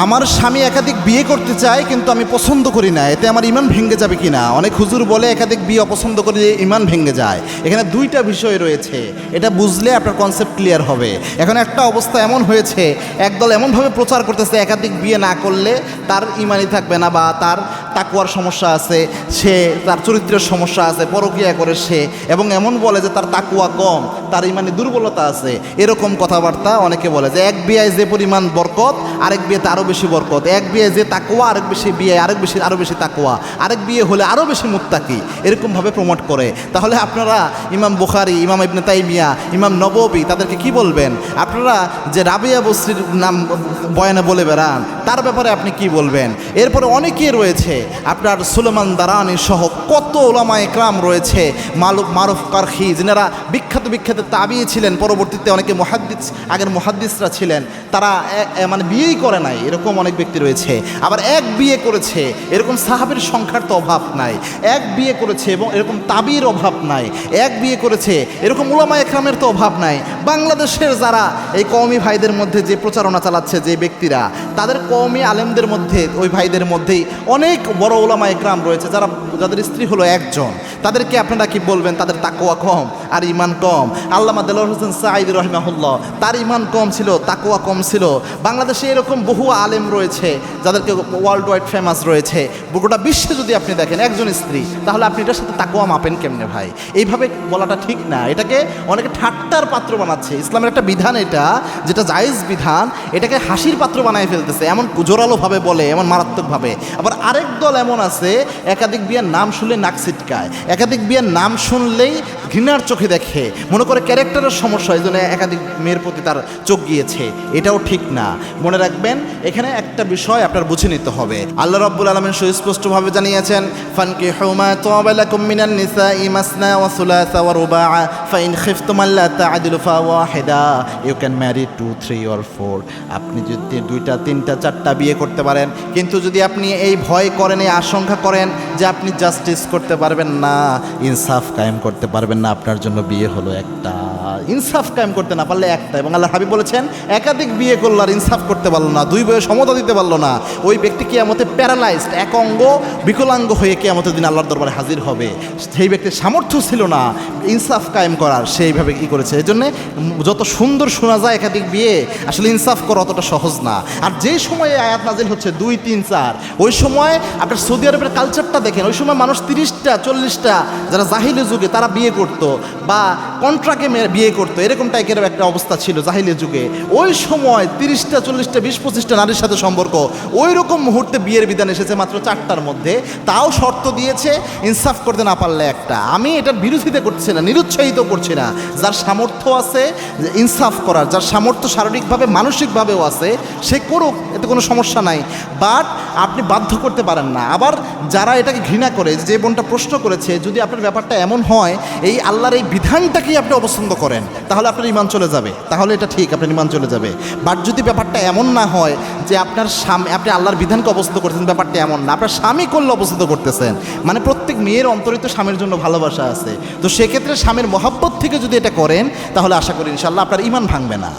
আমার স্বামী একাধিক বিয়ে করতে চায় কিন্তু আমি পছন্দ করি না, এতে আমার ইমান ভেঙে যাবে কিনা? অনেক হুজুর বলে একাধিক বিয়ে অপছন্দ করে ইমান ভেঙে যায়। এখানে দুইটা বিষয় রয়েছে, এটা বুঝলে আপনার কনসেপ্ট ক্লিয়ার হবে। এখন একটা অবস্থা এমন হয়েছে, একদল এমনভাবে প্রচার করতেছে একাধিক বিয়ে না করলে তার ইমানই থাকবে না, বা তার তাকওয়ার সমস্যা আছে, সে তার চরিত্রের সমস্যা আছে, পরকীয়া করে সে, এবং এমন বলে যে তার তাকওয়া কম, তার ইমানে দুর্বলতা আছে। এরকম কথাবার্তা অনেকে বলে যে এক বিয়ায় যে পরিমাণ বরকত আরেক বিয়েতে আরও বেশি বরকত, এক বিয়ে যে তাকওয়া আরেক বেশি বিয়ে আরও বেশি তাকওয়া, আরেক বিয়ে হলে আরও বেশি মুত্তাকি, এরকমভাবে প্রমোট করে। তাহলে আপনারা ইমাম বুখারী, ইমাম ইবনে তাইমিয়া, ইমাম নববী তাদেরকে কি বলবেন? আপনারা যে রাবিয়া বসরির নাম বয়ানে বলে বেড়ান, তার ব্যাপারে আপনি কি বলবেন? এরপরে অনেকে রয়েছে, আপনার সুলেমান দারানি সহ কত উলামা একরাম রয়েছে, মারুফ কারখি, যিনারা বিখ্যাত তাবিঈ ছিলেন, পরবর্তীতে অনেকে মুহাদ্দিস, আগের মুহাদ্দিসরা ছিলেন, তারা মানে বিয়েই করে নাই, এরকম অনেক ব্যক্তি রয়েছে। আবার এক বিয়ে করেছে, এরকম সাহাবের সংখ্যার তো অভাব নাই। এক বিয়ে করেছে এবং এরকম তাবির অভাব নাই। এক বিয়ে করেছে এরকম উলামা একরামের তো অভাব নাই। বাংলাদেশের যারা এই কওমি ভাইদের মধ্যে যে প্রচারণা চালাচ্ছে যে ব্যক্তিরা, তাদের কওমি আলেমদের মধ্যে, ওই ভাইদের মধ্যেই অনেক বড় উলামা একরাম রয়েছে যাদের স্ত্রী হলো একজন। তাদেরকে আপনারা কি বলবেন? তাদের তাকওয়া কম আর ইমান কম। আল্লামা দেলোয়ার হোসেন সাঈদী রাহিমাহুল্লাহ, তার ইমান কম ছিল, তাকওয়া কম ছিল। বাংলাদেশে এরকম বহু আলেম রয়েছে যাদেরকে ওয়ার্ল্ড ওয়াইড ফেমাস রয়েছে। গোটা বিশ্বে যদি আপনি দেখেন একজন স্ত্রী, তাহলে আপনি এটার সাথে তাকওয়া মাপেন কেমনে ভাই? এইভাবে বলাটা ঠিক না। এটাকে অনেকে ঠাট্টার পাত্র বানাচ্ছে। ইসলামের একটা বিধান, এটা যেটা জায়েজ বিধান, এটাকে হাসির পাত্র বানায় ফেলতেছে, এমন জোরালোভাবে বলে, এমন মারাত্মকভাবে। আবার আরেক দল এমন আছে, একাধিক বিয়ের নাম শুনলে নাক ছিটকায়, একাধিক বিয়ের নাম শুনলেই ঘৃণার চোখে দেখে, মনে করে ক্যারেক্টারের সমস্যা, এই জন্য একাধিক মেয়ের প্রতি তার চোখ গিয়েছে। এটাও ঠিক না। মনে রাখবেন, এখানে একটা বিষয় আপনার বুঝে নিতে হবে। আল্লাহ রাব্বুল আলামিন সুস্পষ্টভাবে জানিয়েছেন, ফানকিহু মা তাবা লাকুম মিনান নিসাই মাসনা ওয়া সুলাসা ওয়া রুবা' ফাইন খিফতুম আল্লা তা'দিলু ফাওয়াহিদা। You can marry 2, 3 or 4। আপনি যদি 2টা, 3টা, 4টা বিয়ে করতে পারেন, কিন্তু যদি আপনি এই ভয় করেন, এই আশঙ্কা করেন যে আপনি জাস্টিস করতে পারবেন না, ইনসাফ কায়েম করতে পারবেন না, আপনার জন্য বিয়ে হলো একটা। ইনসাফ কায়েম করতে না পারলে একটা। এবং আল্লাহ হাবিব বলেছেন, একাধিক বিয়ে করলো আর ইনসাফ করতে পারলো না, 2 বইয়ে সমতা দিতে পারলো না, ওই ব্যক্তি কিয়ামতে প্যারালাইজড, এক অঙ্গ বিকলাঙ্গ হয়ে কিয়ামতের দিন আল্লাহর দরবারে হাজির হবে। সেই ব্যক্তির সামর্থ্য ছিল না ইনসাফ কায়েম করার, সেইভাবে কি করেছে। এই জন্যে যত সুন্দর শোনা যায় একাধিক বিয়ে, আসলে ইনসাফ করা অতটা সহজ না। আর যেই সময়ে আয়াত নাজিল হচ্ছে 2, 3, 4, ওই সময় আপনার সৌদি আরবের কালচারটা দেখেন। ওই সময় মানুষ 30টা, 40টা, যারা জাহিলি যুগে তারা বিয়ে করতো, বা কন্ট্রাক্টে বিয়ে করতো, এরকম টাইপের একটা অবস্থা ছিল জাহিলি যুগে। ওই সময় 30টা, 40টা, 20-25টা নারীর সাথে সম্পর্ক। ওই রকম মুহূর্তে বিয়ের বিধান এসেছে মাত্র 4টার মধ্যে, তাও শর্ত দিয়েছে ইনসাফ করতে না পারলে একটা। আমি এটার বিরোধিতা করছি না, নিরুৎসাহিত করছি না। যার সামর্থ্য আছে ইনসাফ করার, যার সামর্থ্য শারীরিকভাবে মানসিকভাবেও আছে, সে করুক, এতে কোনো সমস্যা নাই। বাট আপনি বাধ্য করতে পারেন না। আবার যারা এটাকে ঘৃণা করে, যে বোনটা প্রশ্ন করেছে, যদি আপনার ব্যাপারটা এমন হয়, এই আল্লাহর এই বিধানটাকেই আপনি অপছন্দ করেন, তাহলে আপনার ইমান চলে যাবে, তাহলে এটা ঠিক, আপনার ইমান চলে যাবে। বাট যদি ব্যাপারটা এমন না হয় যে আপনার স্বামী, আপনি আল্লাহর বিধানকে অপছন্দ করতেছেন, ব্যাপারটা এমন না, আপনার স্বামী করলে অপছন্দ করতেছেন, মানে প্রত্যেক মেয়ের অন্তরিত স্বামীর জন্য ভালোবাসা আছে, তো সেক্ষেত্রে স্বামীর মহব্বত থেকে যদি এটা করেন, তাহলে আশা করি ইনশাআল্লাহ আপনার ইমান ভাঙবে না।